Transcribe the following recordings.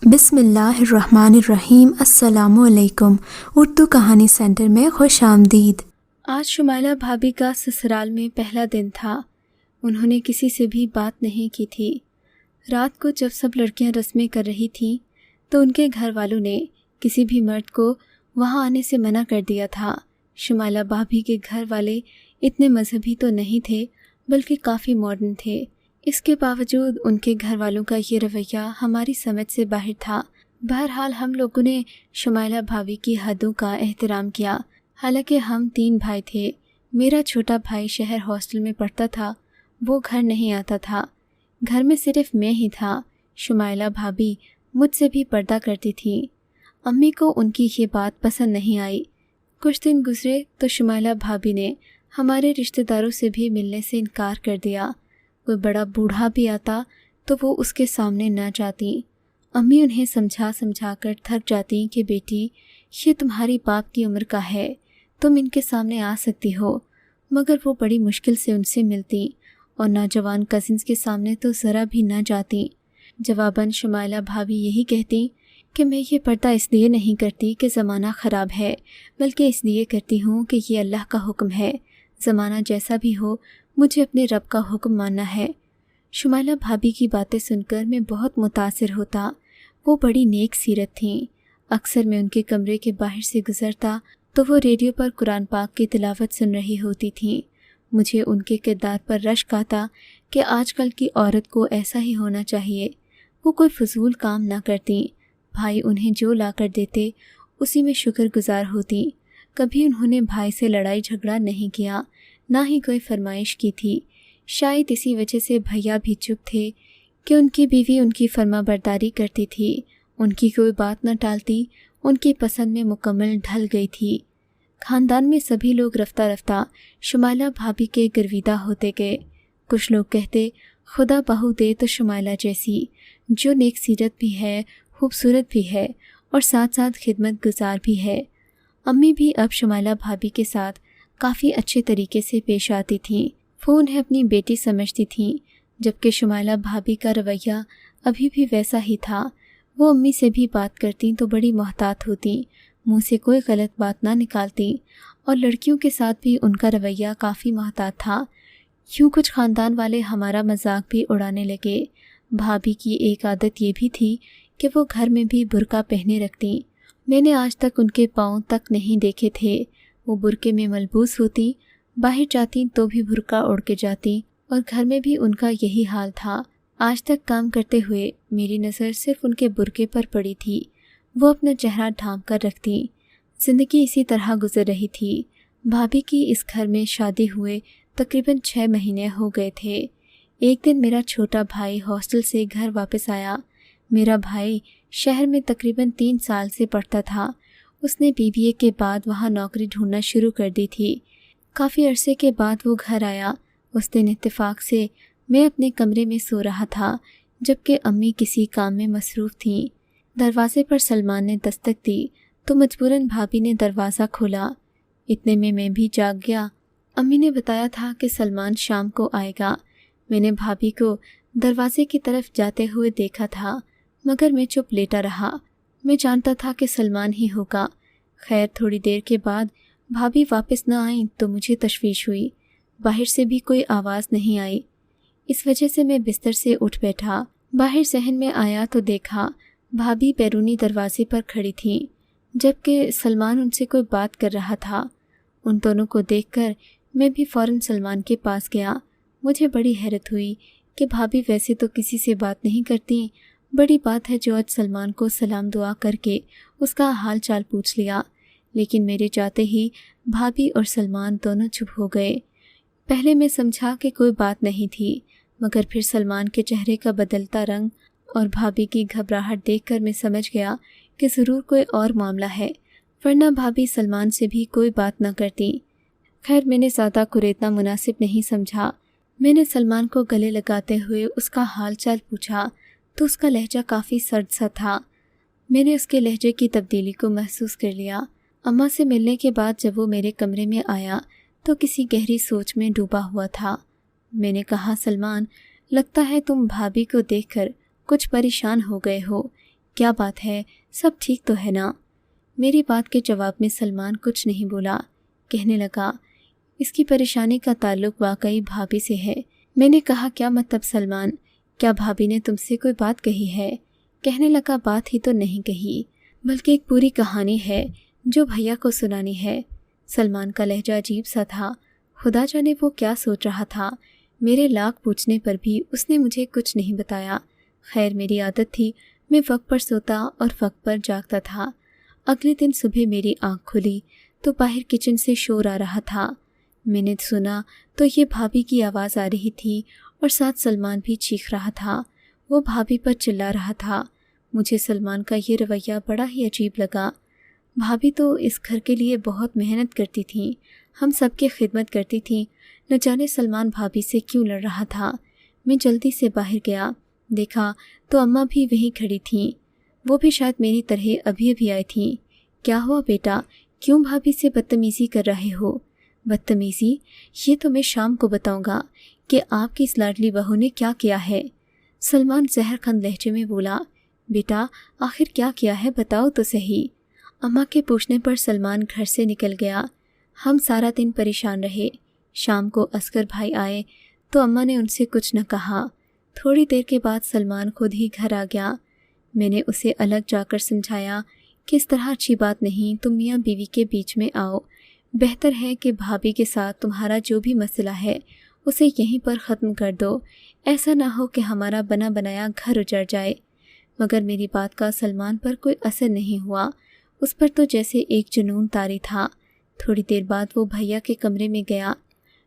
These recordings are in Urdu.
بسم اللہ الرحمن الرحیم۔ السلام علیکم۔ اردو کہانی سینٹر میں خوش آمدید۔ آج شمائلہ بھابی کا سسرال میں پہلا دن تھا۔ انہوں نے کسی سے بھی بات نہیں کی تھی۔ رات کو جب سب لڑکیاں رسمیں کر رہی تھیں تو ان کے گھر والوں نے کسی بھی مرد کو وہاں آنے سے منع کر دیا تھا۔ شمائلہ بھابی کے گھر والے اتنے مذہبی تو نہیں تھے بلکہ کافی ماڈرن تھے۔ اس کے باوجود ان کے گھر والوں کا یہ رویہ ہماری سمجھ سے باہر تھا۔ بہرحال ہم لوگوں نے شمائلہ بھابی کی حدوں کا احترام کیا۔ حالانکہ ہم 3 بھائی تھے۔ میرا چھوٹا بھائی شہر ہاسٹل میں پڑھتا تھا، وہ گھر نہیں آتا تھا۔ گھر میں صرف میں ہی تھا۔ شمائلہ بھابی مجھ سے بھی پردہ کرتی تھی۔ امی کو ان کی یہ بات پسند نہیں آئی۔ کچھ دن گزرے تو شمائلہ بھابی نے ہمارے رشتہ داروں سے بھی ملنے سے انکار کر دیا۔ کوئی بڑا بوڑھا بھی آتا تو وہ اس کے سامنے نہ جاتی۔ امی انہیں سمجھا کر تھک جاتی کہ بیٹی یہ تمہاری باپ کی عمر کا ہے، تم ان کے سامنے آ سکتی ہو، مگر وہ بڑی مشکل سے ان سے ملتی اور نوجوان کزنز کے سامنے تو ذرا بھی نہ جاتی۔ جواباً شمائلہ بھابی یہی کہتی کہ میں یہ پردہ اس لیے نہیں کرتی کہ زمانہ خراب ہے، بلکہ اس لیے کرتی ہوں کہ یہ اللہ کا حکم ہے، زمانہ جیسا بھی ہو مجھے اپنے رب کا حکم ماننا ہے۔ شمائلہ بھابی کی باتیں سن کر میں بہت متاثر ہوتا۔ وہ بڑی نیک سیرت تھیں۔ اکثر میں ان کے کمرے کے باہر سے گزرتا تو وہ ریڈیو پر قرآن پاک کی تلاوت سن رہی ہوتی تھیں۔ مجھے ان کے کردار پر رشک آتا کہ آج کل کی عورت کو ایسا ہی ہونا چاہیے۔ وہ کوئی فضول کام نہ کرتیں، بھائی انہیں جو لا کر دیتے اسی میں شکر گزار ہوتی۔ کبھی انہوں نے بھائی سے لڑائی جھگڑا نہیں کیا، نہ ہی کوئی فرمائش کی تھی۔ شاید اسی وجہ سے بھیا بھی چپ تھے کہ ان کی بیوی ان کی فرما برداری کرتی تھی، ان کی کوئی بات نہ ٹالتی، ان کی پسند میں مکمل ڈھل گئی تھی۔ خاندان میں سبھی لوگ رفتہ رفتہ شمائلہ بھابی کے گرویدہ ہوتے گئے۔ کچھ لوگ کہتے خدا بہو دے تو شمائلہ جیسی، جو نیک سیرت بھی ہے، خوبصورت بھی ہے اور ساتھ ساتھ خدمت گزار بھی ہے۔ امی بھی اب شمائلہ بھابی کے ساتھ کافی اچھے طریقے سے پیش آتی تھیں۔ وہ انہیں اپنی بیٹی سمجھتی تھیں، جبکہ شمائلہ بھابی کا رویہ ابھی بھی ویسا ہی تھا۔ وہ امی سے بھی بات کرتیں تو بڑی محتاط ہوتیں، منہ سے کوئی غلط بات نہ نکالتیں، اور لڑکیوں کے ساتھ بھی ان کا رویہ کافی محتاط تھا۔ یوں کچھ خاندان والے ہمارا مذاق بھی اڑانے لگے۔ بھابی کی ایک عادت یہ بھی تھی کہ وہ گھر میں بھی برقع پہنے رکھتیں۔ میں نے آج تک ان کے پاؤں تک نہیں دیکھے تھے۔ وہ برقعے میں ملبوس ہوتی، باہر جاتی تو بھی برقع اوڑھ کے جاتی، اور گھر میں بھی ان کا یہی حال تھا۔ آج تک کام کرتے ہوئے میری نظر صرف ان کے برقعے پر پڑی تھی۔ وہ اپنا چہرہ ڈھانپ کر رکھتی۔ زندگی اسی طرح گزر رہی تھی۔ بھابی کی اس گھر میں شادی ہوئے تقریباً 6 مہینے ہو گئے تھے۔ ایک دن میرا چھوٹا بھائی ہاسٹل سے گھر واپس آیا۔ میرا بھائی شہر میں تقریباً 3 سال سے پڑھتا تھا۔ اس نے BBA کے بعد وہاں نوکری ڈھونڈنا شروع کر دی تھی۔ کافی عرصے کے بعد وہ گھر آیا۔ اس دن اتفاق سے میں اپنے کمرے میں سو رہا تھا، جبکہ امی کسی کام میں مصروف تھیں۔ دروازے پر سلمان نے دستک دی تو مجبوراً بھابی نے دروازہ کھولا۔ اتنے میں بھی جاگ گیا۔ امی نے بتایا تھا کہ سلمان شام کو آئے گا۔ میں نے بھابی کو دروازے کی طرف جاتے ہوئے دیکھا تھا، مگر میں چپ لیٹا رہا۔ میں جانتا تھا کہ سلمان ہی ہوگا۔ خیر تھوڑی دیر کے بعد بھابی واپس نہ آئیں تو مجھے تشویش ہوئی۔ باہر سے بھی کوئی آواز نہیں آئی۔ اس وجہ سے میں بستر سے اٹھ بیٹھا۔ باہر ذہن میں آیا تو دیکھا بھابی بیرونی دروازے پر کھڑی تھیں، جبکہ سلمان ان سے کوئی بات کر رہا تھا۔ ان دونوں کو دیکھ کر میں بھی فوراً سلمان کے پاس گیا۔ مجھے بڑی حیرت ہوئی کہ بھابی ویسے تو کسی سے بات نہیں کرتی، بڑی بات ہے جو آج سلمان کو سلام دعا کر کے اس کا حال چال پوچھ لیا۔ لیکن میرے جاتے ہی بھابی اور سلمان دونوں چپ ہو گئے۔ پہلے میں سمجھا کہ کوئی بات نہیں تھی، مگر پھر سلمان کے چہرے کا بدلتا رنگ اور بھابی کی گھبراہٹ دیکھ کر میں سمجھ گیا کہ ضرور کوئی اور معاملہ ہے، ورنہ بھابی سلمان سے بھی کوئی بات نہ کرتی۔ خیر میں نے زیادہ کریدنا مناسب نہیں سمجھا۔ میں نے سلمان کو گلے لگاتے ہوئے اس کا حال چال پوچھا تو اس کا لہجہ کافی سرد سا تھا۔ میں نے اس کے لہجے کی تبدیلی کو محسوس کر لیا۔ اماں سے ملنے کے بعد جب وہ میرے کمرے میں آیا تو کسی گہری سوچ میں ڈوبا ہوا تھا۔ میں نے کہا سلمان، لگتا ہے تم بھابی کو دیکھ کر کچھ پریشان ہو گئے ہو، کیا بات ہے، سب ٹھیک تو ہے نا؟ میری بات کے جواب میں سلمان کچھ نہیں بولا۔ کہنے لگا، اس کی پریشانی کا تعلق واقعی بھابھی سے ہے۔ میں نے کہا، کیا مطلب سلمان؟ کیا بھابھی نے تم سے کوئی بات کہی ہے؟ کہنے لگا، بات ہی تو نہیں کہی، بلکہ ایک پوری کہانی ہے جو بھیا کو سنانی ہے۔ سلمان کا لہجہ عجیب سا تھا، خدا جانے وہ کیا سوچ رہا تھا۔ میرے لاکھ پوچھنے پر بھی اس نے مجھے کچھ نہیں بتایا۔ خیر، میری عادت تھی، میں وقت پر سوتا اور وقت پر جاگتا تھا۔ اگلے دن صبح میری آنکھ کھلی تو باہر کچن سے شور آ رہا تھا۔ میں نے سنا تو یہ بھابھی کی آواز آ رہی تھی اور ساتھ سلمان بھی چیخ رہا تھا۔ وہ بھابھی پر چلا رہا تھا۔ مجھے سلمان کا یہ رویہ بڑا ہی عجیب لگا۔ بھابھی تو اس گھر کے لیے بہت محنت کرتی تھیں، ہم سب کی خدمت کرتی تھیں، نہ جانے سلمان بھابھی سے کیوں لڑ رہا تھا۔ میں جلدی سے باہر گیا، دیکھا تو اماں بھی وہیں کھڑی تھیں۔ وہ بھی شاید میری طرح ابھی ابھی آئی تھیں۔ کیا ہوا بیٹا، کیوں بھابھی سے بدتمیزی کر رہے ہو؟ بدتمیزی؟ یہ تو میں شام کو بتاؤں گا کہ آپ کی اس لاڈلی بہو نے کیا کیا ہے۔ سلمان زہر خند لہجے میں بولا، بیٹا آخر کیا کیا ہے بتاؤ تو صحیح۔ اماں کے پوچھنے پر سلمان گھر سے نکل گیا۔ ہم سارا دن پریشان رہے۔ شام کو اصغر بھائی آئے تو اماں نے ان سے کچھ نہ کہا۔ تھوڑی دیر کے بعد سلمان خود ہی گھر آ گیا۔ میں نے اسے الگ جا کر سمجھایا کہ اس طرح اچھی بات نہیں، تم میاں بیوی کے بیچ میں آؤ۔ بہتر ہے کہ بھابھی کے ساتھ تمہارا جو بھی مسئلہ ہے اسے یہیں پر ختم کر دو، ایسا نہ ہو کہ ہمارا بنا بنایا گھر اجڑ جائے۔ مگر میری بات کا سلمان پر کوئی اثر نہیں ہوا، اس پر تو جیسے ایک جنون طاری تھا۔ تھوڑی دیر بعد وہ بھیا کے کمرے میں گیا۔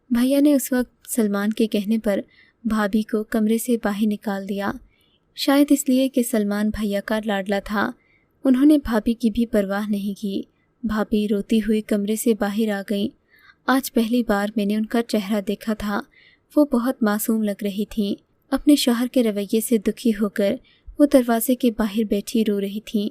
بھیا نے اس وقت سلمان کے کہنے پر بھابھی کو کمرے سے باہر نکال دیا، شاید اس لیے کہ سلمان بھیا کا لاڈلا تھا۔ انہوں نے بھابھی کی بھی پرواہ نہیں کی۔ بھابھی روتی ہوئی کمرے سے باہر آ گئیں۔ آج پہلی بار میں نے ان کا چہرہ دیکھا تھا۔ وہ بہت معصوم لگ رہی تھیں۔ اپنے شوہر کے رویے سے دکھی ہو کر وہ دروازے کے باہر بیٹھی رو رہی تھیں۔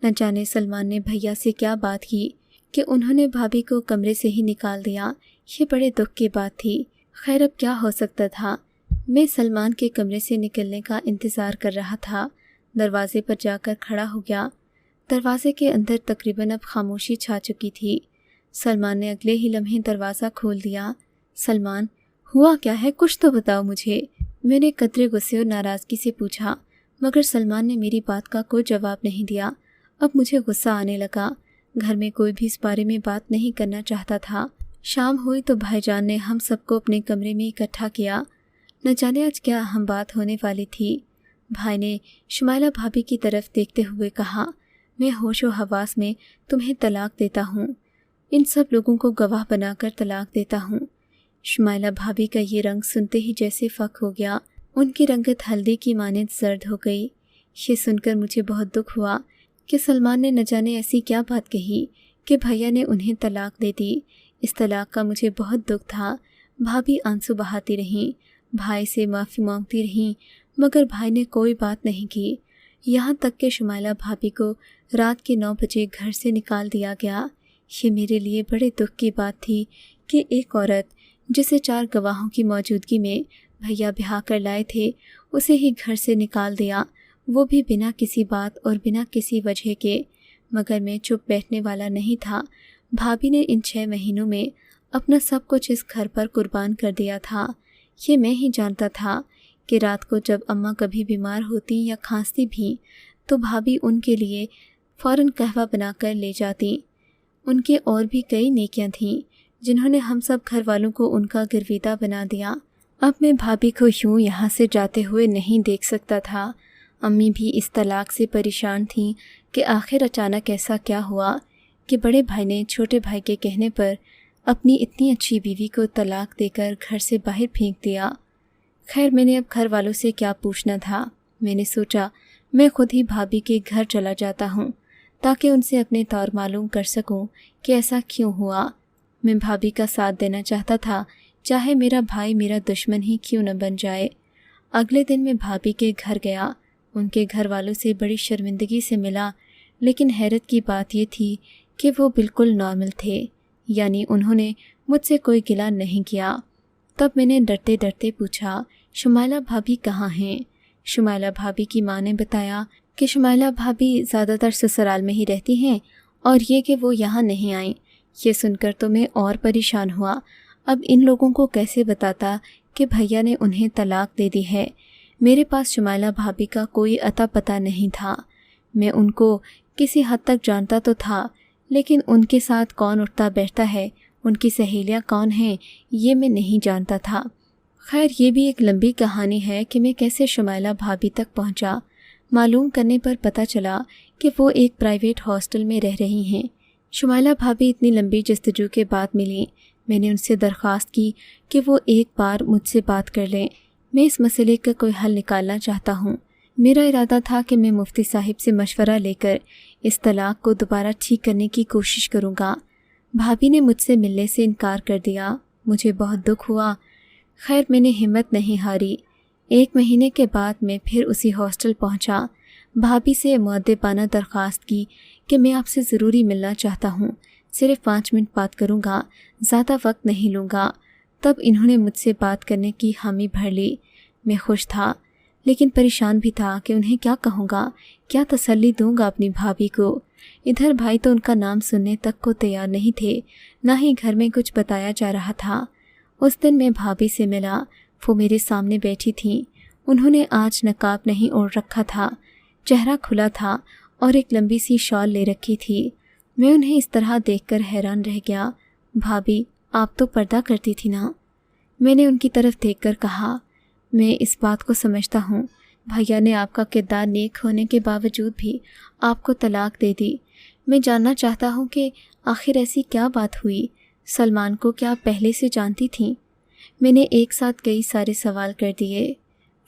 نہ جانے سلمان نے بھیا سے کیا بات کی کہ انہوں نے بھابھی کو کمرے سے ہی نکال دیا۔ یہ بڑے دکھ کی بات تھی۔ خیر اب کیا ہو سکتا تھا۔ میں سلمان کے کمرے سے نکلنے کا انتظار کر رہا تھا۔ دروازے پر جا کر کھڑا ہو گیا۔ دروازے کے اندر تقریباً اب خاموشی چھا چکی تھی۔ سلمان نے اگلے ہی لمحے دروازہ کھول دیا۔ سلمان، ہوا کیا ہے؟ کچھ تو بتاؤ مجھے۔ میں نے قدرے غصے اور ناراضگی سے پوچھا، مگر سلمان نے میری بات کا کوئی جواب نہیں دیا۔ اب مجھے غصہ آنے لگا۔ گھر میں کوئی بھی اس بارے میں بات نہیں کرنا چاہتا تھا۔ شام ہوئی تو بھائی جان نے ہم سب کو اپنے کمرے میں اکٹھا کیا۔ نہ جانے آج کیا اہم بات ہونے والی تھی۔ بھائی نے شمائلہ بھابھی کی طرف دیکھتے ہوئے کہا، میں ہوش و حواس میں تمہیں طلاق دیتا ہوں، ان سب لوگوں کو گواہ بنا کر طلاق دیتا ہوں۔ شمائلہ بھابھی کا یہ رنگ سنتے ہی جیسے فک ہو گیا۔ ان کی رنگت ہلدی کی مانند زرد ہو گئی۔ یہ سن کر مجھے بہت دکھ ہوا کہ سلمان نے نہ جانے ایسی کیا بات کہی کہ بھیا نے انہیں طلاق دے دی۔ اس طلاق کا مجھے بہت دکھ تھا۔ بھابھی آنسو بہاتی رہیں، بھائی سے معافی مانگتی رہیں، مگر بھائی نے کوئی بات نہیں کی۔ یہاں تک کہ شمائلہ بھابھی کو رات کے 9 بجے گھر سے نکال دیا گیا۔ یہ میرے لیے بڑے دکھ کی بات تھی کہ ایک عورت جسے 4 گواہوں کی موجودگی میں بھیا بہا کر لائے تھے، اسے ہی گھر سے نکال دیا، وہ بھی بنا کسی بات اور بنا کسی وجہ کے۔ مگر میں چپ بیٹھنے والا نہیں تھا۔ بھابھی نے ان 6 مہینوں میں اپنا سب کچھ اس گھر پر قربان کر دیا تھا۔ یہ میں ہی جانتا تھا کہ رات کو جب اماں کبھی بیمار ہوتی یا کھانستی بھی تو بھابھی ان کے لیے فوراً قہوہ بنا کر لے جاتی۔ ان کے اور بھی کئی نیکیاں تھیں جنہوں نے ہم سب گھر والوں کو ان کا گرویدہ بنا دیا۔ اب میں بھابھی کو یوں یہاں سے جاتے ہوئے نہیں دیکھ سکتا تھا۔ امی بھی اس طلاق سے پریشان تھیں کہ آخر اچانک ایسا کیا ہوا کہ بڑے بھائی نے چھوٹے بھائی کے کہنے پر اپنی اتنی اچھی بیوی کو طلاق دے کر گھر سے باہر پھینک دیا۔ خیر میں نے اب گھر والوں سے کیا پوچھنا تھا۔ میں نے سوچا میں خود ہی بھابھی کے گھر چلا جاتا ہوں تاکہ ان سے اپنے طور معلوم کر سکوں کہ ایسا کیوں ہوا۔ میں بھابھی کا ساتھ دینا چاہتا تھا، چاہے میرا بھائی میرا دشمن ہی کیوں نہ بن جائے۔ اگلے دن میں بھابھی کے گھر گیا۔ ان کے گھر والوں سے بڑی شرمندگی سے ملا، لیکن حیرت کی بات یہ تھی کہ وہ بالکل نارمل تھے، یعنی انہوں نے مجھ سے کوئی گلہ نہیں کیا۔ تب میں نے ڈرتے ڈرتے پوچھا، شمائلہ بھابھی کہاں ہیں؟ شمائلہ بھابھی کی ماں نے بتایا کہ شمائلہ بھابی زیادہ تر سسرال میں ہی رہتی ہیں اور یہ کہ وہ یہاں نہیں آئیں۔ یہ سن کر تو میں اور پریشان ہوا۔ اب ان لوگوں کو کیسے بتاتا کہ بھیا نے انہیں طلاق دے دی ہے؟ میرے پاس شمائلہ بھابی کا کوئی اتا پتہ نہیں تھا۔ میں ان کو کسی حد تک جانتا تو تھا، لیکن ان کے ساتھ کون اٹھتا بیٹھتا ہے، ان کی سہیلیاں کون ہیں، یہ میں نہیں جانتا تھا۔ خیر، یہ بھی ایک لمبی کہانی ہے کہ میں کیسے شمائلہ بھابی تک پہنچا۔ معلوم کرنے پر پتہ چلا کہ وہ ایک پرائیویٹ ہاسٹل میں رہ رہی ہیں۔ شمائلہ بھابی اتنی لمبی جستجو کے بعد ملی۔ میں نے ان سے درخواست کی کہ وہ ایک بار مجھ سے بات کر لیں، میں اس مسئلے کا کوئی حل نکالنا چاہتا ہوں۔ میرا ارادہ تھا کہ میں مفتی صاحب سے مشورہ لے کر اس طلاق کو دوبارہ ٹھیک کرنے کی کوشش کروں گا۔ بھابی نے مجھ سے ملنے سے انکار کر دیا۔ مجھے بہت دکھ ہوا۔ خیر، میں نے ہمت نہیں ہاری۔ 1 مہینے کے بعد میں پھر اسی ہاسٹل پہنچا۔ بھابی سے مؤدبانہ درخواست کی کہ میں آپ سے ضروری ملنا چاہتا ہوں، صرف 5 منٹ بات کروں گا، زیادہ وقت نہیں لوں گا۔ تب انہوں نے مجھ سے بات کرنے کی حامی بھر لی۔ میں خوش تھا، لیکن پریشان بھی تھا کہ انہیں کیا کہوں گا، کیا تسلی دوں گا اپنی بھابی کو۔ ادھر بھائی تو ان کا نام سننے تک کو تیار نہیں تھے، نہ ہی گھر میں کچھ بتایا جا رہا تھا۔ اس دن میں بھابی سے ملا، وہ میرے سامنے بیٹھی تھیں۔ انہوں نے آج نقاب نہیں اوڑھ رکھا تھا، چہرہ کھلا تھا اور ایک لمبی سی شال لے رکھی تھی۔ میں انہیں اس طرح دیکھ کر حیران رہ گیا۔ بھابی، آپ تو پردہ کرتی تھی نا؟ میں نے ان کی طرف دیکھ کر کہا، میں اس بات کو سمجھتا ہوں، بھیا نے آپ کا کردار نیک ہونے کے باوجود بھی آپ کو طلاق دے دی۔ میں جاننا چاہتا ہوں کہ آخر ایسی کیا بات ہوئی؟ سلمان کو کیا آپ پہلے سے جانتی تھیں؟ میں نے ایک ساتھ کئی سارے سوال کر دیے۔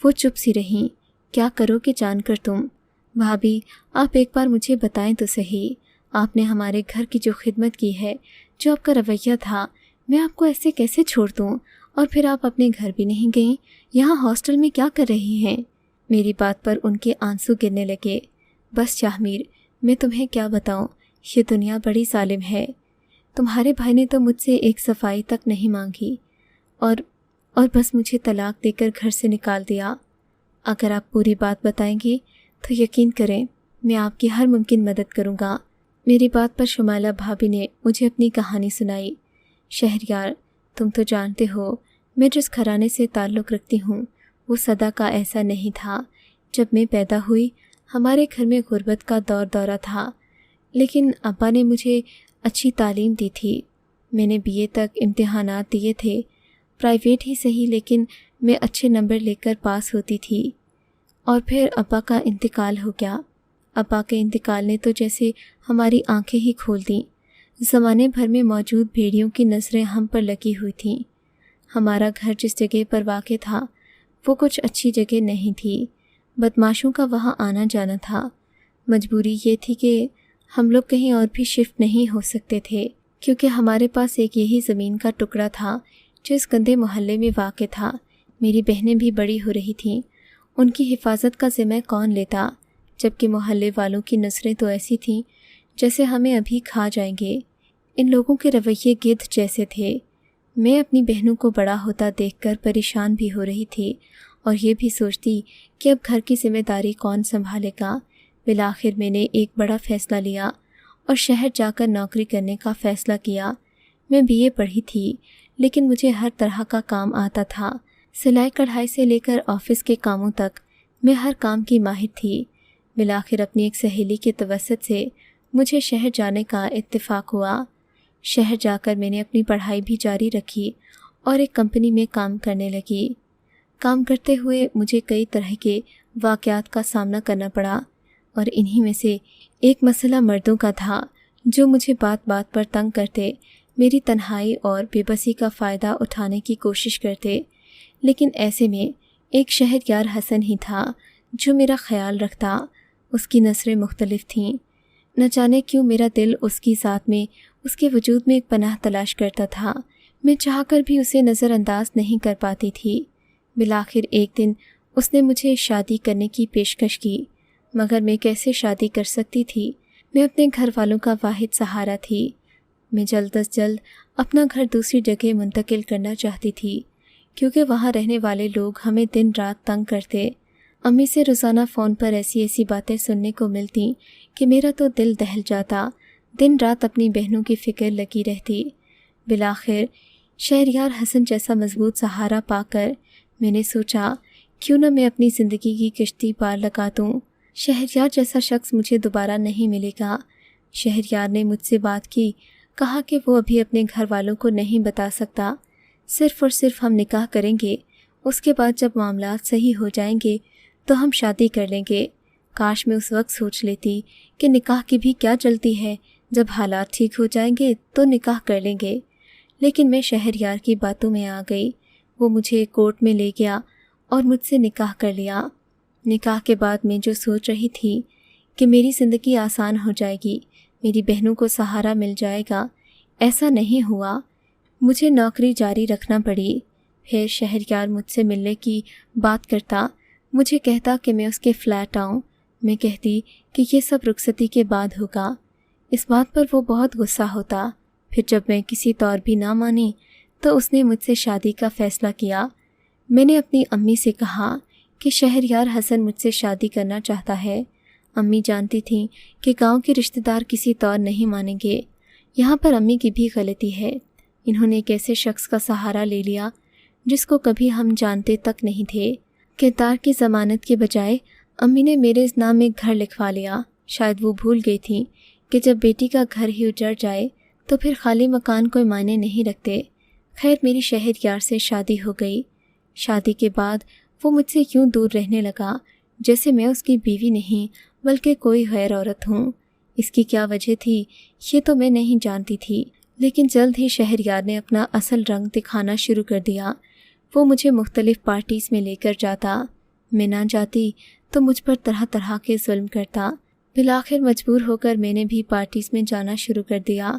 وہ چپ سی رہیں۔ کیا کرو کہ جان کر تم؟ بھابی، آپ ایک بار مجھے بتائیں تو صحیح، آپ نے ہمارے گھر کی جو خدمت کی ہے، جو آپ کا رویہ تھا، میں آپ کو ایسے کیسے چھوڑ دوں؟ اور پھر آپ اپنے گھر بھی نہیں گئیں، یہاں ہاسٹل میں کیا کر رہی ہیں؟ میری بات پر ان کے آنسو گرنے لگے۔ بس شاہمیر، میں تمہیں کیا بتاؤں، یہ دنیا بڑی ظالم ہے۔ تمہارے بھائی نے تو مجھ سے ایک صفائی تک نہیں مانگی اور بس مجھے طلاق دے کر گھر سے نکال دیا۔ اگر آپ پوری بات بتائیں گی تو یقین کریں میں آپ کی ہر ممکن مدد کروں گا۔ میری بات پر شمائلہ بھابی نے مجھے اپنی کہانی سنائی۔ شہریار، تم تو جانتے ہو میں جس گھرانے سے تعلق رکھتی ہوں وہ صدا کا ایسا نہیں تھا۔ جب میں پیدا ہوئی ہمارے گھر میں غربت کا دورہ تھا، لیکن ابا نے مجھے اچھی تعلیم دی تھی۔ میں نے BA تک امتحانات دیے تھے، پرائیویٹ ہی صحیح، لیکن میں اچھے نمبر لے کر پاس ہوتی تھی۔ اور پھر ابا کا انتقال ہو گیا۔ ابا کے انتقال نے تو جیسے ہماری آنکھیں ہی کھول دیں۔ زمانے بھر میں موجود بھیڑیوں کی نظریں ہم پر لگی ہوئی تھیں۔ ہمارا گھر جس جگہ پر واقع تھا وہ کچھ اچھی جگہ نہیں تھی، بدماشوں کا وہاں آنا جانا تھا۔ مجبوری یہ تھی کہ ہم لوگ کہیں اور بھی شفٹ نہیں ہو سکتے تھے، کیونکہ ہمارے پاس ایک یہی زمین کا ٹکڑا تھا جو اس گندے محلے میں واقع تھا۔ میری بہنیں بھی بڑی ہو رہی تھیں، ان کی حفاظت کا ذمہ کون لیتا، جبکہ محلے والوں کی نظریں تو ایسی تھیں جیسے ہمیں ابھی کھا جائیں گے۔ ان لوگوں کے رویے گدھ جیسے تھے۔ میں اپنی بہنوں کو بڑا ہوتا دیکھ کر پریشان بھی ہو رہی تھی اور یہ بھی سوچتی کہ اب گھر کی ذمہ داری کون سنبھالے گا۔ بالآخر میں نے ایک بڑا فیصلہ لیا اور شہر جا کر نوکری کرنے کا فیصلہ کیا۔ میں BA پڑھی تھی، لیکن مجھے ہر طرح کا کام آتا تھا، سلائی کڑھائی سے لے کر آفس کے کاموں تک میں ہر کام کی ماہر تھی۔ بالآخر اپنی ایک سہیلی کے توسط سے مجھے شہر جانے کا اتفاق ہوا۔ شہر جا کر میں نے اپنی پڑھائی بھی جاری رکھی اور ایک کمپنی میں کام کرنے لگی۔ کام کرتے ہوئے مجھے کئی طرح کے واقعات کا سامنا کرنا پڑا، اور انہی میں سے ایک مسئلہ مردوں کا تھا جو مجھے بات بات پر تنگ کرتے، میری تنہائی اور بے بسی کا فائدہ اٹھانے کی کوشش کرتے۔ لیکن ایسے میں ایک شہریار حسن ہی تھا جو میرا خیال رکھتا۔ اس کی نظریں مختلف تھیں، نہ جانے کیوں میرا دل اس کی ذات میں، اس کے وجود میں ایک پناہ تلاش کرتا تھا۔ میں چاہ کر بھی اسے نظر انداز نہیں کر پاتی تھی۔ بالآخر ایک دن اس نے مجھے شادی کرنے کی پیشکش کی، مگر میں کیسے شادی کر سکتی تھی؟ میں اپنے گھر والوں کا واحد سہارا تھی۔ میں جلد از جلد اپنا گھر دوسری جگہ منتقل کرنا چاہتی تھی، کیونکہ وہاں رہنے والے لوگ ہمیں دن رات تنگ کرتے۔ امی سے روزانہ فون پر ایسی ایسی باتیں سننے کو ملتی کہ میرا تو دل دہل جاتا، دن رات اپنی بہنوں کی فکر لگی رہتی۔ بالآخر شہریار حسن جیسا مضبوط سہارا پا کر میں نے سوچا کیوں نہ میں اپنی زندگی کی کشتی پار لگا دوں۔ شہریار جیسا شخص مجھے دوبارہ نہیں ملے گا۔ شہریار نے مجھ سے بات کی، کہا کہ وہ ابھی اپنے گھر والوں کو نہیں بتا سکتا، صرف اور صرف ہم نکاح کریں گے، اس کے بعد جب معاملات صحیح ہو جائیں گے تو ہم شادی کر لیں گے۔ کاش میں اس وقت سوچ لیتی کہ نکاح کی بھی کیا چلتی ہے، جب حالات ٹھیک ہو جائیں گے تو نکاح کر لیں گے۔ لیکن میں شہریار کی باتوں میں آ گئی۔ وہ مجھے کورٹ میں لے گیا اور مجھ سے نکاح کر لیا۔ نکاح کے بعد میں جو سوچ رہی تھی کہ میری زندگی آسان ہو جائے گی، میری بہنوں کو سہارا مل جائے گا، ایسا نہیں ہوا۔ مجھے نوکری جاری رکھنا پڑی۔ پھر شہریار مجھ سے ملنے کی بات کرتا، مجھے کہتا کہ میں اس کے فلیٹ آؤں۔ میں کہتی کہ یہ سب رخصتی کے بعد ہوگا۔ اس بات پر وہ بہت غصہ ہوتا۔ پھر جب میں کسی طور بھی نہ مانی تو اس نے مجھ سے شادی کا فیصلہ کیا۔ میں نے اپنی امی سے کہا کہ شہریار حسن مجھ سے شادی کرنا چاہتا ہے۔ امی جانتی تھیں کہ گاؤں کے رشتہ دار کسی طور نہیں مانیں گے۔ یہاں پر امی کی بھی غلطی ہے۔ انہوں نے ایک ایسے شخص کا سہارا لے لیا جس کو کبھی ہم جانتے تک نہیں تھے۔ کردار کی ضمانت کے بجائے امی نے میرے نام میں گھر لکھوا لیا۔ شاید وہ بھول گئی تھیں کہ جب بیٹی کا گھر ہی اجڑ جائے تو پھر خالی مکان کوئی معنی نہیں رکھتے۔ خیر میری شہریار سے شادی ہو گئی۔ شادی کے بعد وہ مجھ سے یوں دور رہنے لگا جیسے میں اس کی بیوی نہیں بلکہ کوئی غیر عورت ہوں۔ اس کی کیا وجہ تھی یہ تو میں نہیں جانتی تھی، لیکن جلد ہی شہریار نے اپنا اصل رنگ دکھانا شروع کر دیا۔ وہ مجھے مختلف پارٹیز میں لے کر جاتا، میں نہ جاتی تو مجھ پر طرح طرح کے ظلم کرتا۔ بالآخر مجبور ہو کر میں نے بھی پارٹیز میں جانا شروع کر دیا۔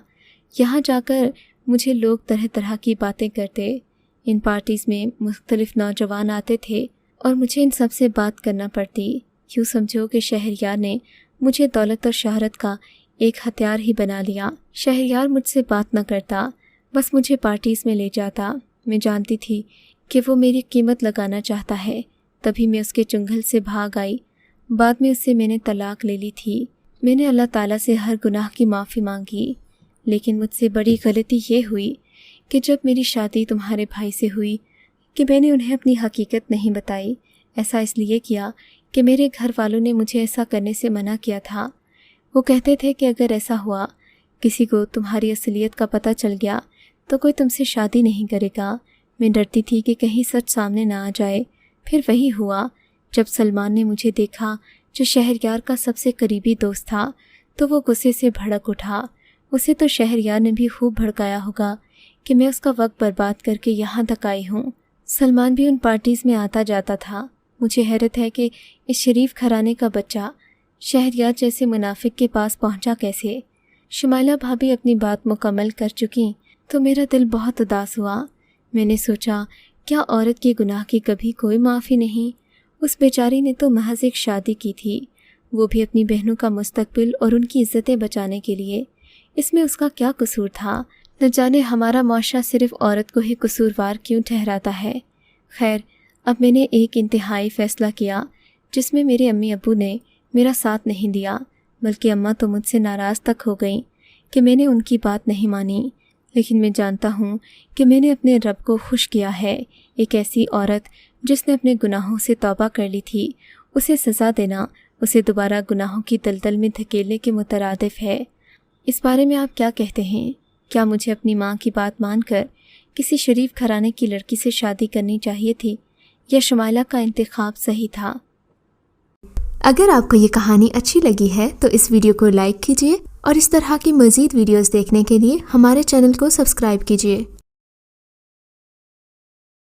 یہاں جا کر مجھے لوگ طرح طرح کی باتیں کرتے۔ ان پارٹیز میں مختلف نوجوان آتے تھے اور مجھے ان سب سے بات کرنا پڑتی۔ یوں سمجھو کہ شہریار نے مجھے دولت اور شہرت کا ایک ہتھیار ہی بنا لیا۔ شہریار مجھ سے بات نہ کرتا، بس مجھے پارٹیز میں لے جاتا۔ میں جانتی تھی کہ وہ میری قیمت لگانا چاہتا ہے، تبھی میں اس کے چنگل سے بھاگ آئی۔ بعد میں اس سے میں نے طلاق لے لی تھی۔ میں نے اللہ تعالیٰ سے ہر گناہ کی معافی مانگی، لیکن مجھ سے بڑی غلطی یہ ہوئی کہ جب میری شادی تمہارے بھائی سے ہوئی کہ میں نے انہیں اپنی حقیقت نہیں بتائی۔ ایسا اس لیے کیا کہ میرے گھر والوں نے مجھے ایسا کرنے سے منع کیا تھا۔ وہ کہتے تھے کہ اگر ایسا ہوا، کسی کو تمہاری اصلیت کا پتہ چل گیا تو کوئی تم سے شادی نہیں کرے گا۔ میں ڈرتی تھی کہ کہیں سچ سامنے نہ آ جائے۔ پھر وہی ہوا۔ جب سلمان نے مجھے دیکھا جو شہریار کا سب سے قریبی دوست تھا تو وہ غصے سے بھڑک اٹھا۔ اسے تو شہریار نے بھی خوب بھڑکایا ہوگا کہ میں اس کا وقت برباد کر کے یہاں تک آئی ہوں۔ سلمان بھی ان پارٹیز میں آتا جاتا تھا۔ مجھے حیرت ہے کہ اس شریف گھرانے کا بچہ شہریار جیسے منافق کے پاس پہنچا کیسے۔ شمائلہ بھابی اپنی بات مکمل کر چکی تو میرا دل بہت اداس ہوا۔ میں نے سوچا کیا عورت کے گناہ کی کبھی کوئی معافی نہیں؟ اس بیچاری نے تو محض ایک شادی کی تھی، وہ بھی اپنی بہنوں کا مستقبل اور ان کی عزتیں بچانے کے لیے۔ اس میں اس کا کیا قصور تھا؟ نہ جانے ہمارا معاشرہ صرف عورت کو ہی قصوروار کیوں ٹھہراتا ہے۔ خیر اب میں نے ایک انتہائی فیصلہ کیا جس میں میرے امی ابو نے میرا ساتھ نہیں دیا، بلکہ اماں تو مجھ سے ناراض تک ہو گئیں کہ میں نے ان کی بات نہیں مانی۔ لیکن میں جانتا ہوں کہ میں نے اپنے رب کو خوش کیا ہے۔ ایک ایسی عورت جس نے اپنے گناہوں سے توبہ کر لی تھی، اسے سزا دینا اسے دوبارہ گناہوں کی دلدل میں دھکیلنے کے مترادف ہے۔ اس بارے میں آپ کیا کہتے ہیں؟ کیا مجھے اپنی ماں کی بات مان کر کسی شریف گھرانے کی لڑکی سے شادی کرنی چاہیے تھی یا شمائلہ کا انتخاب صحیح تھا؟ اگر آپ کو یہ کہانی اچھی لگی ہے تو اس ویڈیو کو لائک کیجیے اور اس طرح کی مزید ویڈیوز دیکھنے کے لیے ہمارے چینل کو سبسکرائب کیجیے۔